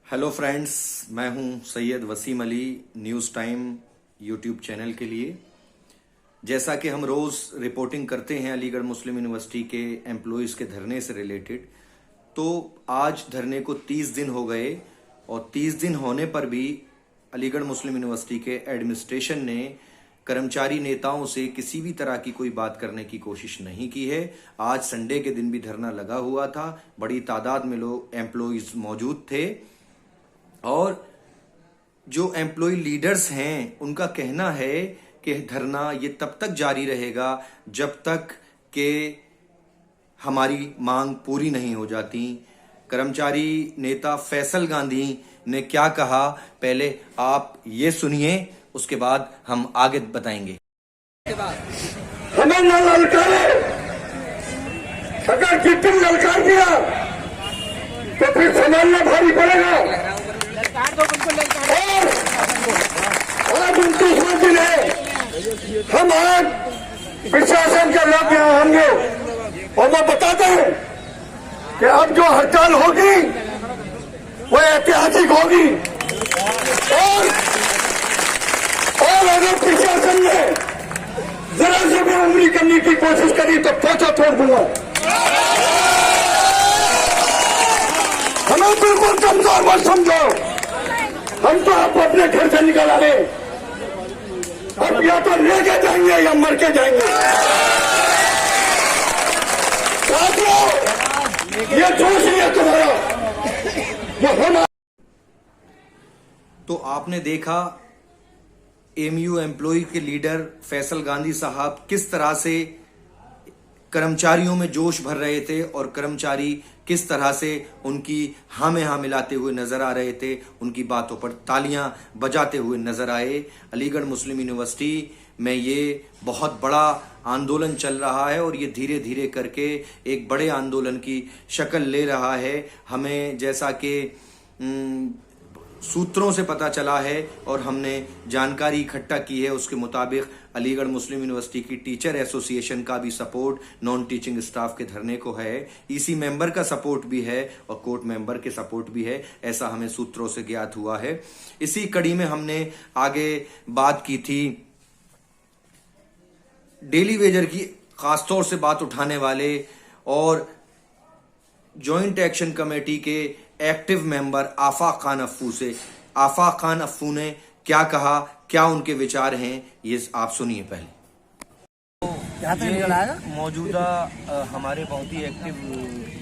Hello friends, मैं हूं Syed Wasim Ali News Time YouTube channel के लिए। जैसा कि हम रोज़ रिपोर्टिंग करते हैं अलीगढ़ मुस्लिम यूनिवर्सिटी के एम्प्लॉयज़ के धरने से रिलेटेड, तो आज धरने को 30 दिन हो गए और 30 दिन होने पर भी अलीगढ़ मुस्लिम यूनिवर्सिटी के एडमिनिस्ट्रेशन ने कर्मचारी नेताओं से किसी भी तरह की कोई बात करने की कोशिश नहीं की है। आज संडे के दिन भी धरना लगा हुआ था, बड़ी तादाद में लोग एम्प्लॉयज़ मौजूद थे और जो एम्प्लॉय लीडर्स हैं उनका कहना है कि धरना ये तब तक जारी रहेगा जब तक कि हमारी मांग पूरी नहीं हो जाती। कर्मचारी नेता फैसल गांधी ने क्या कहा, पहले आप ये सुनिए, उसके बाद हम आगे बताएंगे। हमें न ललकारे, अगर कितने ललकार दिया तो फिर संभालना भारी पड़ेगा। आज 29वां दिन है, हम आज प्रशासन के लोग यहाँ होंगे और मैं बताता हूँ कि अब जो हड़ताल होगी वो ऐतिहासिक होगी और अगर प्रशासन ने जरा से भी उंगली करने की कोशिश करी तो पोछा तोड़ दूंगा। हमें बिल्कुल कमजोर मत समझो, हम तो आपको अपने घर से निकल आए, अब या तो लेके जाएंगे या मर के जाएंगे। साथियों, ये जोश ही है तुम्हारा, ये हम। तो आपने देखा एमयू एम्प्लॉय के लीडर फैसल गांधी साहब किस तरह से कर्मचारियों में जोश भर रहे थे और कर्मचारी किस तरह से उनकी हाँ में हाँ मिलाते हुए नजर आ रहे थे, उनकी बातों पर तालियां बजाते हुए नजर आए। अलीगढ़ मुस्लिम यूनिवर्सिटी में ये बहुत बड़ा आंदोलन चल रहा है और ये धीरे धीरे करके एक बड़े आंदोलन की शक्ल ले रहा है। हमें जैसा कि सूत्रों से पता चला है और हमने जानकारी इकट्ठा की है, उसके मुताबिक अलीगढ़ मुस्लिम यूनिवर्सिटी की टीचर एसोसिएशन का भी सपोर्ट नॉन टीचिंग स्टाफ के धरने को है, ईसी मेंबर का सपोर्ट भी है और कोर्ट मेंबर के सपोर्ट भी है, ऐसा हमें सूत्रों से ज्ञात हुआ है। इसी कड़ी में हमने आगे बात की थी डेली वेजर की, खासतौर से बात उठाने वाले और जॉइंट एक्शन कमेटी के एक्टिव मेंबर आफाक खान अफ्फू से। आफाक खान अफ्फू ने क्या कहा, क्या उनके विचार हैं, ये आप सुनिए पहले। ये मौजूदा हमारे बहुत ही एक्टिव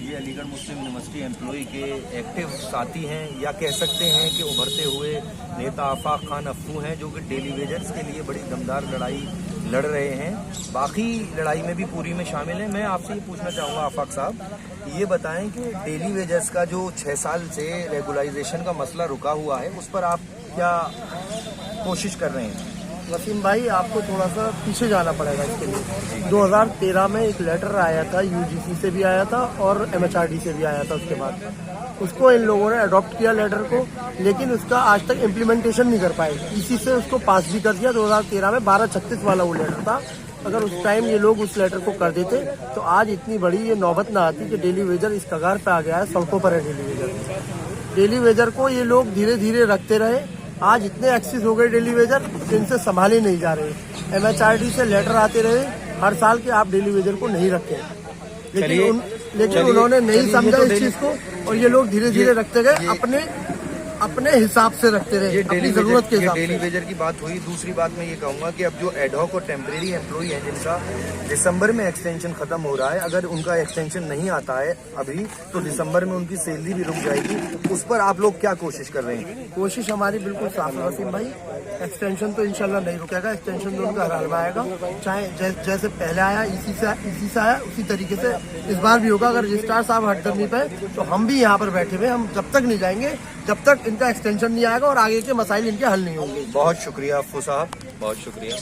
ये अलीगढ़ मुस्लिम यूनिवर्सिटी एम्प्लॉय के एक्टिव साथी हैं या कह सकते हैं कि उभरते हुए नेता आफाक खान अफ्फू हैं, जो कि डेली वेजर्स के लिए बड़ी दमदार लड़ाई लड़ रहे हैं। बाकी लड़ाई में भी पूरी में शामिल हैं। मैं आपसे ये पूछना चाहूँगा आफाक साहब, ये बताएं कि डेली वेजर्स का जो 6 साल से रेगुलाइजेशन का मसला रुका हुआ है, उस पर आप क्या कोशिश कर रहे हैं? वसीम भाई, आपको थोड़ा सा पीछे जाना पड़ेगा इसके लिए। 2013 में एक लेटर आया था, यूजीसी से भी आया था और एमएचआरडी से भी आया था। उसके बाद उसको इन लोगों ने अडॉप्ट किया लेटर को, लेकिन उसका आज तक इम्प्लीमेंटेशन नहीं कर पाए। इसी से उसको पास भी कर दिया 2013 में। 1236 वाला वो लेटर था। अगर उस टाइम ये लोग उस लेटर को कर देते तो आज इतनी बड़ी ये नौबत ना आती कि डेली वेजर इस कगार पे आ गया है, सड़कों पर है डेली वेजर। डेली वेजर को ये लोग धीरे धीरे रखते रहे, आज इतने एक्सेस हो गए डेली वेजर, जिनसे संभाले नहीं जा रहे। एमएचआरडी से लेटर आते रहे हर साल के आप डेली वेजर को नहीं रखते, लेकिन उन्होंने नहीं समझा इस चीज को और ये लोग धीरे धीरे रखते गए, अपने हिसाब से रखते रहे, अपनी जरूरत के हिसाब से। डेली वेजर की बात हुई। दूसरी बात मैं ये कहूंगा कि अब जो एडहॉक और टेम्परेरी एम्प्लॉय हैं जिनका दिसंबर में एक्सटेंशन खत्म हो रहा है, अगर उनका एक्सटेंशन नहीं आता है अभी तो दिसंबर में उनकी सैलरी भी रुक जाएगी। उस पर आप लोग क्या कोशिश कर रहे हैं? कोशिश हमारी बिल्कुल साफ है वसीम भाई, एक्सटेंशन तो इंशाल्लाह नहीं रुकेगा। एक्सटेंशन तो उनका हर हाल में आएगा, चाहे जैसे पहले आया इसी से आया उसी तरीके से इस बार भी होगा। अगर रजिस्ट्रार साहब हट कर नहीं पाए तो हम भी यहाँ पर बैठे हुए, हम जब तक नहीं जाएंगे जब तक इनका एक्सटेंशन नहीं आएगा और आगे के मसाइल इनके हल नहीं होंगे। बहुत शुक्रिया अफ्फू साहब, बहुत शुक्रिया।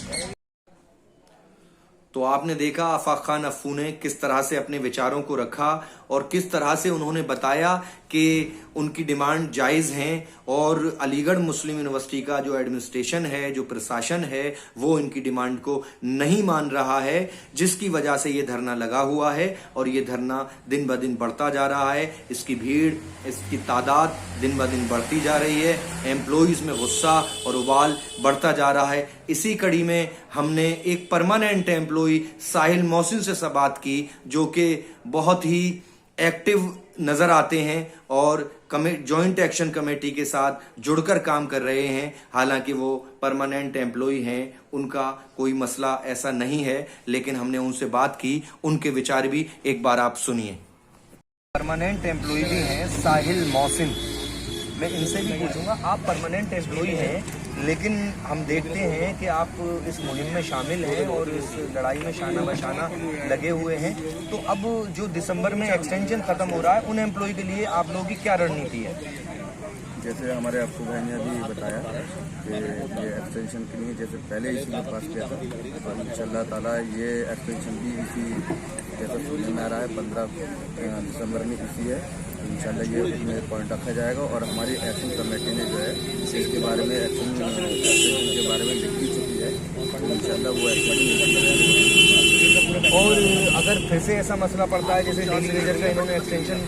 तो आपने देखा आफाक खान अफ्फू ने किस तरह से अपने विचारों को रखा और किस तरह से उन्होंने बताया कि उनकी डिमांड जायज़ हैं और अलीगढ़ मुस्लिम यूनिवर्सिटी का जो एडमिनिस्ट्रेशन है, जो प्रशासन है, वो इनकी डिमांड को नहीं मान रहा है, जिसकी वजह से ये धरना लगा हुआ है और ये धरना दिन ब दिन बढ़ता जा रहा है। इसकी भीड़, इसकी तादाद दिन ब दिन बढ़ती जा रही है। एम्प्लॉइज में गुस्सा और उबाल बढ़ता जा रहा है। इसी कड़ी में हमने एक परमानेंट एम्प्लॉय साहिल मोहसिन से बात की, जो कि बहुत ही एक्टिव नजर आते हैं और जॉइंट एक्शन कमेटी के साथ जुड़कर काम कर रहे हैं। हालांकि वो परमानेंट एम्प्लॉय हैं, उनका कोई मसला ऐसा नहीं है, लेकिन हमने उनसे बात की, उनके विचार भी एक बार आप सुनिए। परमानेंट एम्प्लॉय भी हैं साहिल मोहसिन, मैं इनसे भी पूछूंगा, आप परमानेंट एम्प्लॉय हैं लेकिन हम देखते हैं कि आप इस मुहिम में शामिल हैं और इस लड़ाई में शाना बशाना लगे हुए हैं, तो अब जो दिसंबर में एक्सटेंशन खत्म हो रहा है, उन एम्प्लॉय के लिए आप लोगों की क्या रणनीति है? जैसे हमारे अफसू भाई ने अभी बताया कि ये एक्सटेंशन के लिए जैसे पहले इसी में पास किया था और इंशाल्लाह ताला ये एक्सटेंशन भी इसी जैसे सुनने में आ रहा है 15 दिसंबर में इसी है। इंशाल्लाह ये उसमें पॉइंट रखा जाएगा और हमारी एक्शन कमेटी ने जो है इसके बारे में एक्शन के बारे में लिख भी चुकी है, तो इंशाल्लाह वो एक्शन। और अगर फिर से ऐसा मसला पड़ता है जैसे डेली वेजर का इन्होंने एक्सटेंशन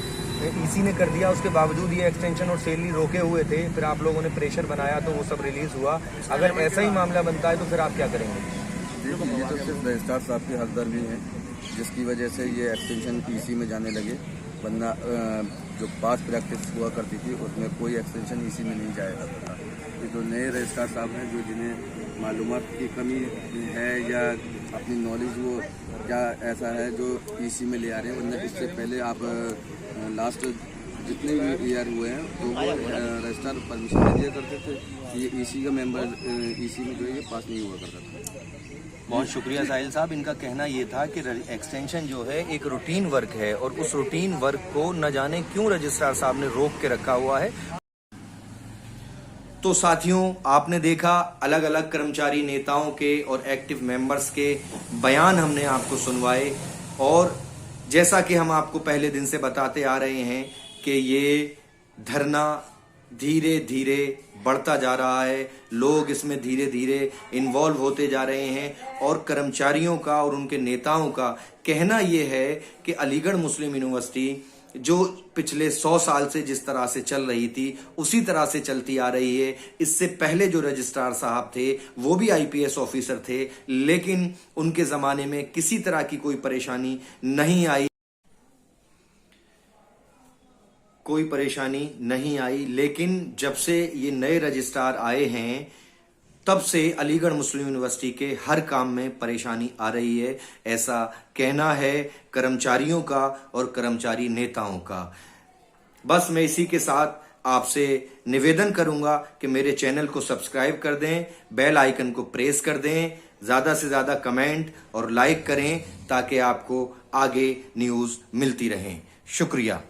ईसी ने कर दिया, उसके बावजूद ये एक्सटेंशन और सैलरी रोके हुए थे, फिर आप लोगों ने प्रेशर बनाया तो वो सब रिलीज हुआ, अगर ऐसा ही मामला बनता है तो फिर आप क्या करेंगे? देखिए, ये तो सिर्फ रजिस्ट्रार साहब की हकदर्मी है जिसकी वजह से ये एक्सटेंशन ईसी में जाने लगे, वरना जो पास प्रैक्टिस हुआ करती थी उसमें कोई एक्सटेंशन इसी में नहीं जाया करता था। ये जो नए रजिस्ट्रार साहब हैं, जो जिन्हें मालूमात की कमी है या अपनी नॉलेज वो क्या ऐसा है जो ईसी में ले आ रहे हैं, वरना इससे पहले आप लास्ट जितने भी ईयर हुए हैं तो वो रजिस्ट्रार परमिशन दे दिया करते थे, ये ईसी का मेंबर ईसी में जो है ये पास नहीं हुआ करता था। बहुत शुक्रिया साहिल साहब। इनका कहना ये था कि एक्सटेंशन जो है एक रूटीन वर्क है और उस रूटीन वर्क को न जाने क्यों रजिस्ट्रार साहब ने रोक के रखा हुआ है। तो साथियों, आपने देखा अलग अलग कर्मचारी नेताओं के और एक्टिव मेंबर्स के बयान हमने आपको सुनवाए, और जैसा कि हम आपको पहले दिन से बताते आ रहे हैं कि ये धरना धीरे धीरे बढ़ता जा रहा है, लोग इसमें धीरे धीरे इन्वॉल्व होते जा रहे हैं और कर्मचारियों का और उनके नेताओं का कहना यह है कि अलीगढ़ मुस्लिम यूनिवर्सिटी जो पिछले 100 साल से जिस तरह से चल रही थी उसी तरह से चलती आ रही है। इससे पहले जो रजिस्ट्रार साहब थे वो भी आईपीएस ऑफिसर थे, लेकिन उनके जमाने में किसी तरह की कोई परेशानी नहीं आई, लेकिन जब से ये नए रजिस्ट्रार आए हैं तब से अलीगढ़ मुस्लिम यूनिवर्सिटी के हर काम में परेशानी आ रही है, ऐसा कहना है कर्मचारियों का और कर्मचारी नेताओं का। बस मैं इसी के साथ आपसे निवेदन करूंगा कि मेरे चैनल को सब्सक्राइब कर दें, बेल आइकन को प्रेस कर दें, ज्यादा से ज्यादा कमेंट और लाइक करें ताकि आपको आगे न्यूज मिलती रहे। शुक्रिया।